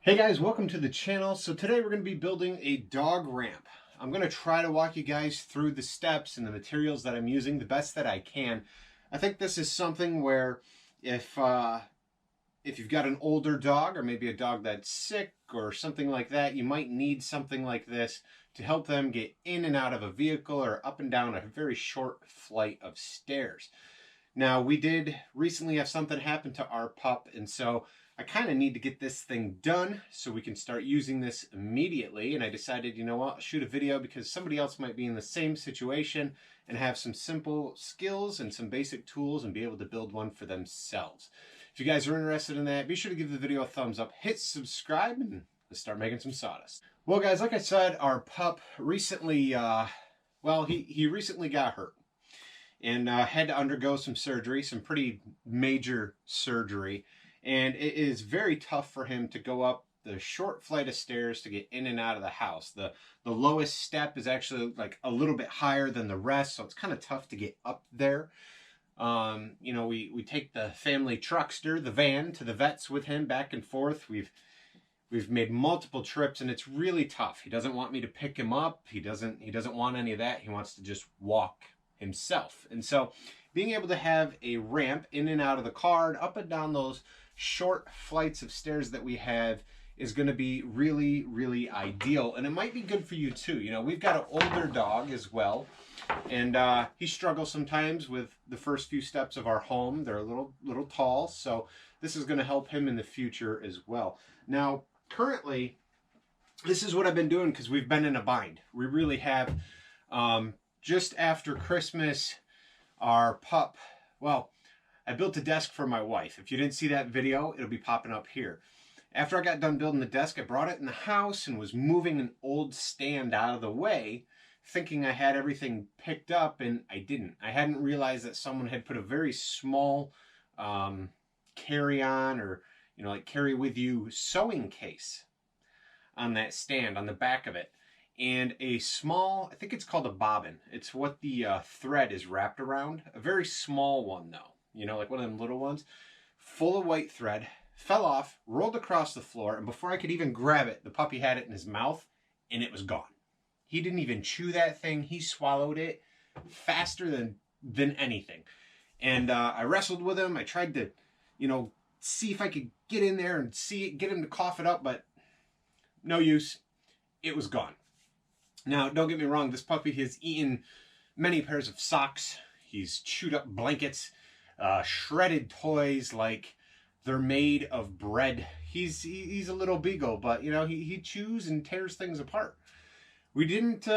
Hey guys, welcome to the channel. So today we're going to be building a dog ramp. I'm going to try to walk you guys through the steps and the materials that I'm using the best that I can. I think this is something where if you've got an older dog or maybe a dog that's sick or something like that, you might need something like this to help them get in and out of a vehicle or up and down a very short flight of stairs. Now, we did recently have something happen to our pup, and so I kind of need to get this thing done so we can start using this immediately. And I decided, you know what, I'll shoot a video because somebody else might be in the same situation and have some simple skills and some basic tools and be able to build one for themselves. If you guys are interested in that, be sure to give the video a thumbs up, hit subscribe, and let's start making some sawdust. Well, guys, like I said, our pup recently, he recently got hurt and had to undergo some surgery, some pretty major surgery. And it is very tough for him to go up the short flight of stairs to get in and out of the house. The lowest step is actually like a little bit higher than the rest, so it's kind of tough to get up there. You know, we take the family truckster, the van, to the vets with him back and forth. We've made multiple trips, and it's really tough. He doesn't want me to pick him up. He doesn't want any of that. He wants to just walk himself. And so being able to have a ramp in and out of the car and up and down those short flights of stairs that we have is going to be really, really ideal. And it might be good for you too. You know, we've got an older dog as well, and he struggles sometimes with the first few steps of our home. They're a little tall, so this is going to help him in the future as well. Now, currently, this is what I've been doing because we've been in a bind. We really have. Just after Christmas, our pup, well, I built a desk for my wife. If you didn't see that video, it'll be popping up here. After I got done building the desk, I brought it in the house and was moving an old stand out of the way, thinking I had everything picked up, and I didn't. I hadn't realized that someone had put a very small carry-on or, you know, like carry-with-you sewing case on that stand, on the back of it. And a small, I think it's called a bobbin. It's what the thread is wrapped around. A very small one though, you know, like one of them little ones, full of white thread, fell off, rolled across the floor, and before I could even grab it, the puppy had it in his mouth, and it was gone. He didn't even chew that thing. He swallowed it faster than anything. And I wrestled with him. I tried to, you know, see if I could get in there and get him to cough it up, but no use. It was gone. Now, don't get me wrong, this puppy has eaten many pairs of socks. He's chewed up blankets, shredded toys like they're made of bread. He's a little beagle, but, you know, he chews and tears things apart. We didn't,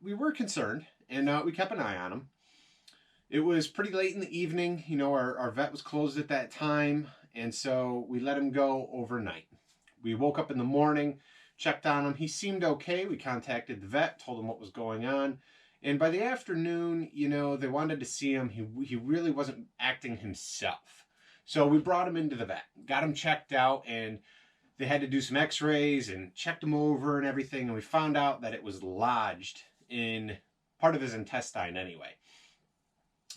we were concerned, and we kept an eye on him. It was pretty late in the evening. You know, our vet was closed at that time, and so we let him go overnight. We woke up in the morning, checked on him. He seemed okay. We contacted the vet, told him what was going on. And by the afternoon, you know, they wanted to see him. He really wasn't acting himself. So we brought him into the vet, got him checked out, and they had to do some x-rays and checked him over and everything. And we found out that it was lodged in part of his intestine anyway.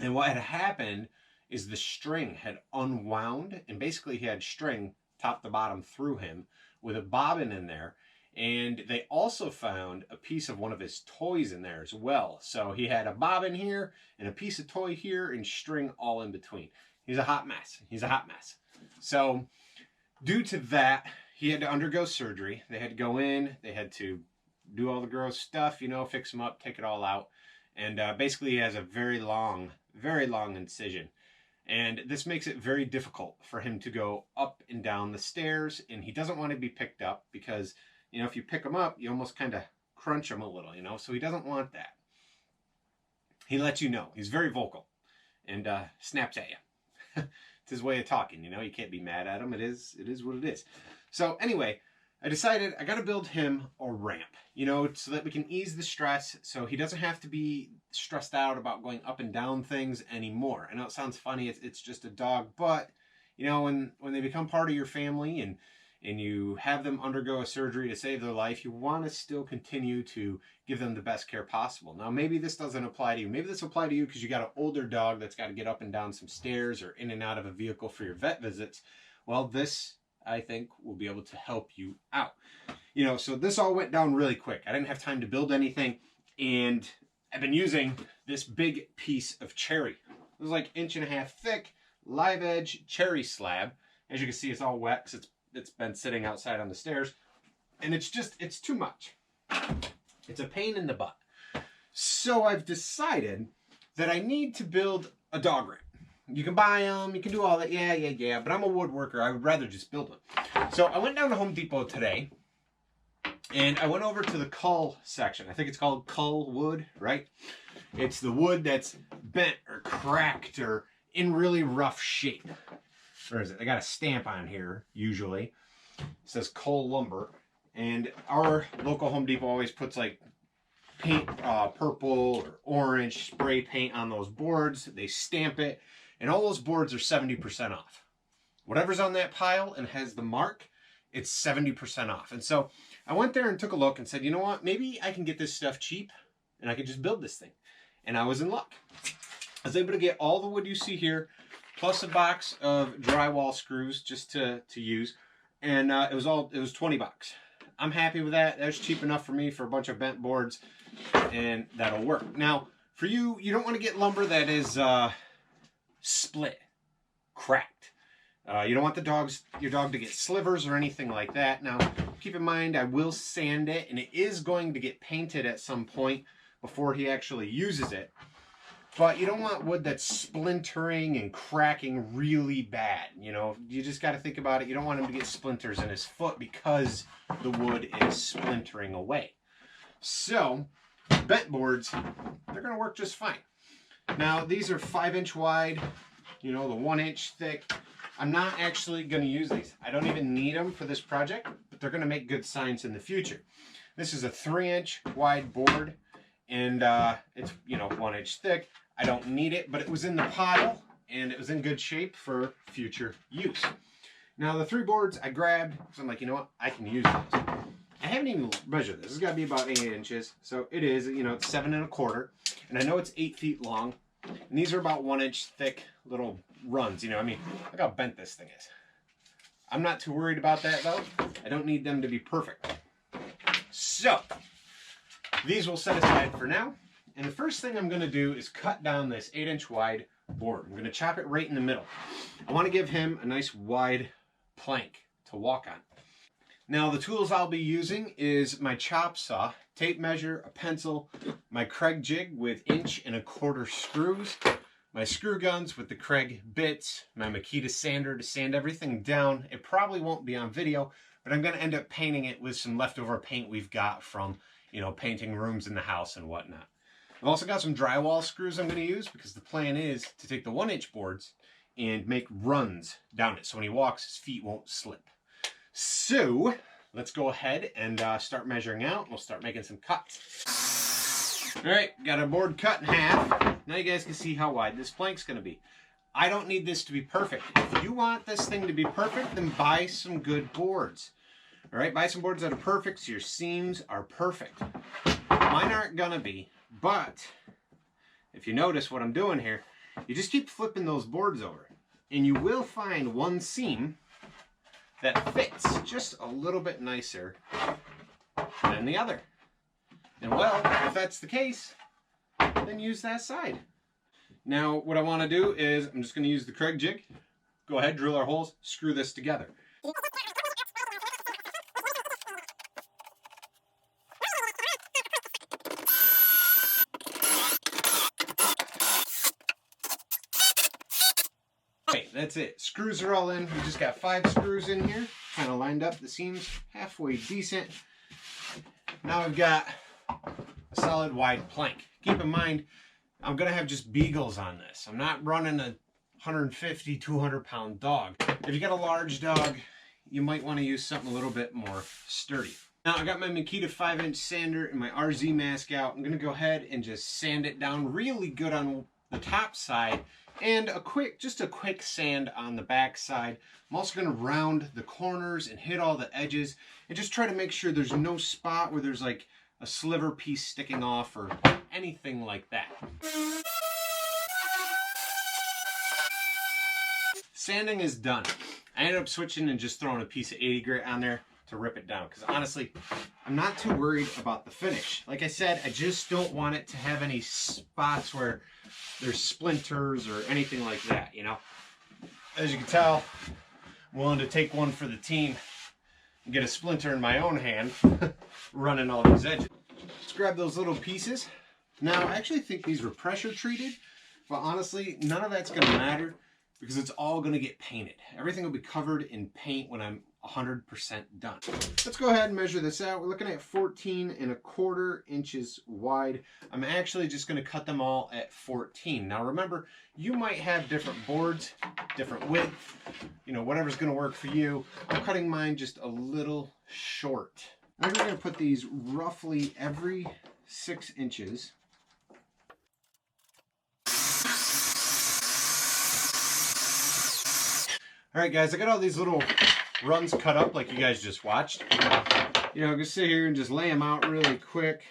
And what had happened is the string had unwound, and basically he had string top to bottom through him with a bobbin in there. And they also found a piece of one of his toys in there as well. So he had a bobbin here and a piece of toy here and string all in between. He's a hot mess. He's a hot mess. So due to that, he had to undergo surgery. They had to go in. They had to do all the gross stuff, you know, fix him up, take it all out. And basically he has a very long incision. And this makes it very difficult for him to go up and down the stairs. And he doesn't want to be picked up because, you know, if you pick him up, you almost kind of crunch him a little, you know, so he doesn't want that. He lets you know. He's very vocal and snaps at you. It's his way of talking, you know. You can't be mad at him. It is what it is. So anyway, I decided I got to build him a ramp, you know, so that we can ease the stress so he doesn't have to be stressed out about going up and down things anymore. I know it sounds funny. It's just a dog, but, you know, when they become part of your family and you have them undergo a surgery to save their life, you want to still continue to give them the best care possible. Now, maybe this doesn't apply to you. Maybe this will apply to you because you got an older dog that's got to get up and down some stairs or in and out of a vehicle for your vet visits. Well, this I think will be able to help you out. You know, so this all went down really quick. I didn't have time to build anything, and I've been using this big piece of cherry. It was like 1.5 inches thick, live edge cherry slab. As you can see, it's all wet because it's been sitting outside on the stairs, and it's too much. It's a pain in the butt. So I've decided that I need to build a dog ramp. You can buy them, you can do all that, yeah, but I'm a woodworker. I would rather just build one. So I went down to Home Depot today, and I went over to the cull section. I think it's called cull wood, right? It's the wood that's bent or cracked or in really rough shape. Where is it? They got a stamp on here, usually. It says cull lumber. And our local Home Depot always puts like paint, purple or orange spray paint on those boards. They stamp it, and all those boards are 70% off. Whatever's on that pile and has the mark, it's 70% off. And so I went there and took a look and said, you know what, maybe I can get this stuff cheap and I can just build this thing. And I was in luck. I was able to get all the wood you see here, plus a box of drywall screws just to use. And it was 20 bucks. I'm happy with that. That's cheap enough for me for a bunch of bent boards, and that'll work. Now, for you, you don't want to get lumber that is split, cracked. You don't want your dog to get slivers or anything like that. Now, keep in mind, I will sand it, and it is going to get painted at some point before he actually uses it. But you don't want wood that's splintering and cracking really bad. You know, you just got to think about it. You don't want him to get splinters in his foot because the wood is splintering away. So, bent boards, they're going to work just fine. Now, these are 5-inch wide, you know, the 1-inch thick. I'm not actually going to use these. I don't even need them for this project, but they're going to make good signs in the future. This is a 3-inch wide board, and it's, you know, 1-inch thick. I don't need it, but it was in the pile, and it was in good shape for future use. Now, the 3 boards I grabbed, so I'm like, you know what, I can use those. I haven't even measured this. This has got to be about 8 inches. So it is, you know, it's 7 1/4. And I know it's 8 feet long. And these are about 1-inch thick little runs. You know, I mean, look how bent this thing is. I'm not too worried about that, though. I don't need them to be perfect. So, these will set aside for now. And the first thing I'm going to do is cut down this 8-inch wide board. I'm going to chop it right in the middle. I want to give him a nice wide plank to walk on. Now, the tools I'll be using is my chop saw, tape measure, a pencil, my Kreg jig with 1 1/4 screws, my screw guns with the Kreg bits, my Makita sander to sand everything down. It probably won't be on video, but I'm going to end up painting it with some leftover paint we've got from, you know, painting rooms in the house and whatnot. I've also got some drywall screws I'm going to use because the plan is to take the 1-inch boards and make runs down it so when he walks his feet won't slip. So let's go ahead and start measuring out. We'll start making some cuts. All right, got our board cut in half. Now you guys can see how wide this plank's going to be. I don't need this to be perfect. If you want this thing to be perfect, then buy some good boards. All right, buy some boards that are perfect so your seams are perfect. Mine aren't going to be, but if you notice what I'm doing here, you just keep flipping those boards over, and you will find one seam that fits just a little bit nicer than the other. And well, if that's the case, then use that side. Now, what I want to do is I'm just going to use the Kreg jig. Go ahead, drill our holes, screw this together. Okay, that's it. Screws are all in. We just got 5 screws in here. Kind of lined up the seams halfway decent. Now I've got a solid wide plank. Keep in mind, I'm going to have just beagles on this. I'm not running a 150, 200 pound dog. If you got a large dog, you might want to use something a little bit more sturdy. Now I got my Makita 5-inch sander and my RZ mask out. I'm going to go ahead and just sand it down really good on the top side and just a quick sand on the back side. I'm also going to round the corners and hit all the edges and just try to make sure there's no spot where there's like a sliver piece sticking off or anything like that. Sanding is done. I ended up switching and just throwing a piece of 80 grit on there to rip it down, because honestly, I'm not too worried about the finish. Like I said, I just don't want it to have any spots where there's splinters or anything like that, you know. As you can tell, I'm willing to take one for the team and get a splinter in my own hand running all these edges. Let's grab those little pieces. Now, I actually think these were pressure treated, but honestly, none of that's going to matter because it's all going to get painted. Everything will be covered in paint when I'm 100% done. Let's go ahead and measure this out. We're looking at 14¼ inches wide. I'm actually just going to cut them all at 14. Now remember, you might have different boards, different width, you know, whatever's going to work for you. I'm cutting mine just a little short. I'm going to put these roughly every 6 inches. All right, guys, I got all these little runs cut up like you guys just watched. You know, I'm gonna sit here and just lay them out really quick.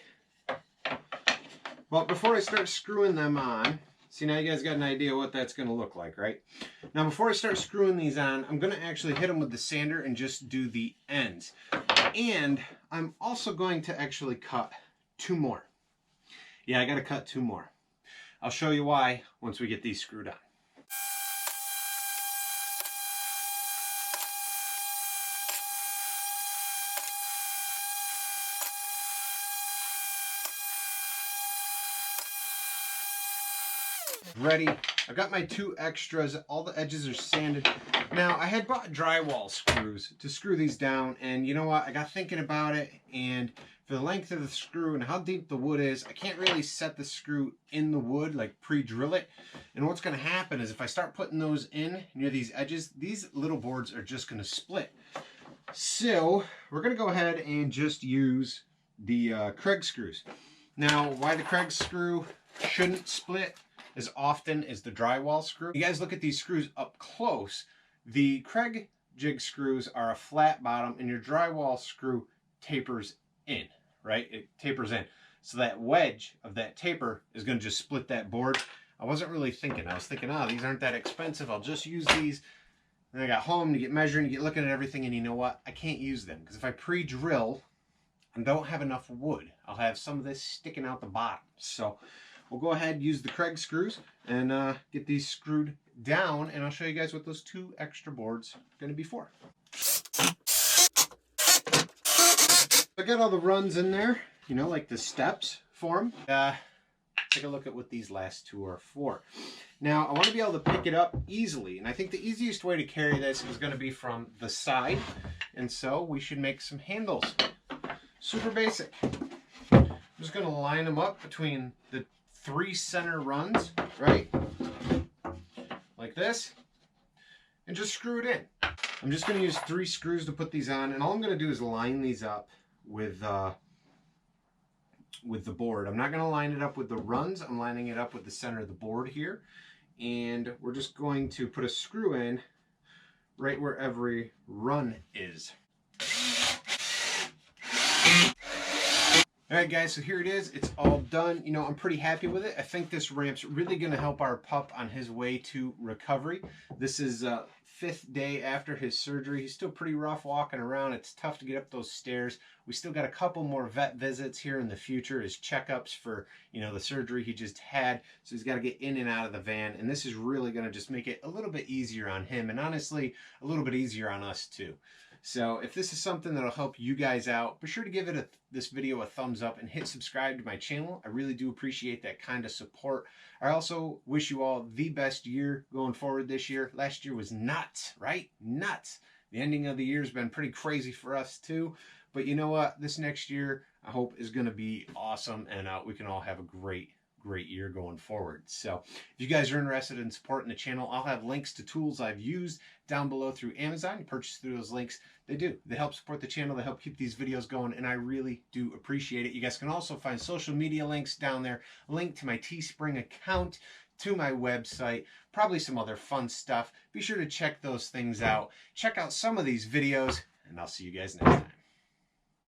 But before I start screwing them on, see, now you guys got an idea what that's gonna look like, right? Now, before I start screwing these on, I'm gonna actually hit them with the sander and just do the ends. And I'm also going to actually cut 2 more. Yeah, I gotta cut 2 more. I'll show you why once we get these screwed on. Ready. I've got my 2 extras. All the edges are sanded. Now, I had bought drywall screws to screw these down, and you know what? I got thinking about it, and for the length of the screw and how deep the wood is, I can't really set the screw in the wood, like pre-drill it. And what's going to happen is if I start putting those in near these edges, these little boards are just going to split. So we're going to go ahead and just use the Craig screws. Now, why the Craig screw shouldn't split as often as the drywall screw. You guys look at these screws up close. The Craig jig screws are a flat bottom and your drywall screw tapers in, right? It tapers in. So that wedge of that taper is going to just split that board. I wasn't really thinking. I was thinking, oh, these aren't that expensive. I'll just use these. And I got home to get measuring, to get looking at everything, and you know what? I can't use them because if I pre-drill and don't have enough wood, I'll have some of this sticking out the bottom. So we'll go ahead and use the Craig screws and get these screwed down, and I'll show you guys what those 2 extra boards are going to be for. I got all the runs in there, you know, like the steps for them. Take a look at what these last 2 are for. Now, I want to be able to pick it up easily, and I think the easiest way to carry this is going to be from the side, and so we should make some handles. Super basic. I'm just going to line them up between the 3 center runs, right? Like this, and just screw it in. I'm just going to use 3 screws to put these on, and all I'm going to do is line these up with the board. I'm not going to line it up with the runs. I'm lining it up with the center of the board here, and we're just going to put a screw in right where every run is. Alright guys, so here it is. It's all done. You know, I'm pretty happy with it. I think this ramp's really going to help our pup on his way to recovery. This is 5th day after his surgery. He's still pretty rough walking around. It's tough to get up those stairs. We still got a couple more vet visits here in the future, his checkups for, you know, the surgery he just had. So he's got to get in and out of the van, and this is really going to just make it a little bit easier on him, and honestly, a little bit easier on us too. So if this is something that'll help you guys out, be sure to give it this video a thumbs up and hit subscribe to my channel. I really do appreciate that kind of support. I also wish you all the best year going forward this year. Last year was nuts, right? Nuts. The ending of the year has been pretty crazy for us too. But you know what? This next year, I hope, is going to be awesome, and we can all have a great year going forward. So if you guys are interested in supporting the channel, I'll have links to tools I've used down below through Amazon. You purchase through those links. They help support the channel. They help keep these videos going, and I really do appreciate it. You guys can also find social media links down there, a link to my Teespring account, to my website, probably some other fun stuff. Be sure to check those things out. Check out some of these videos, and I'll see you guys next time.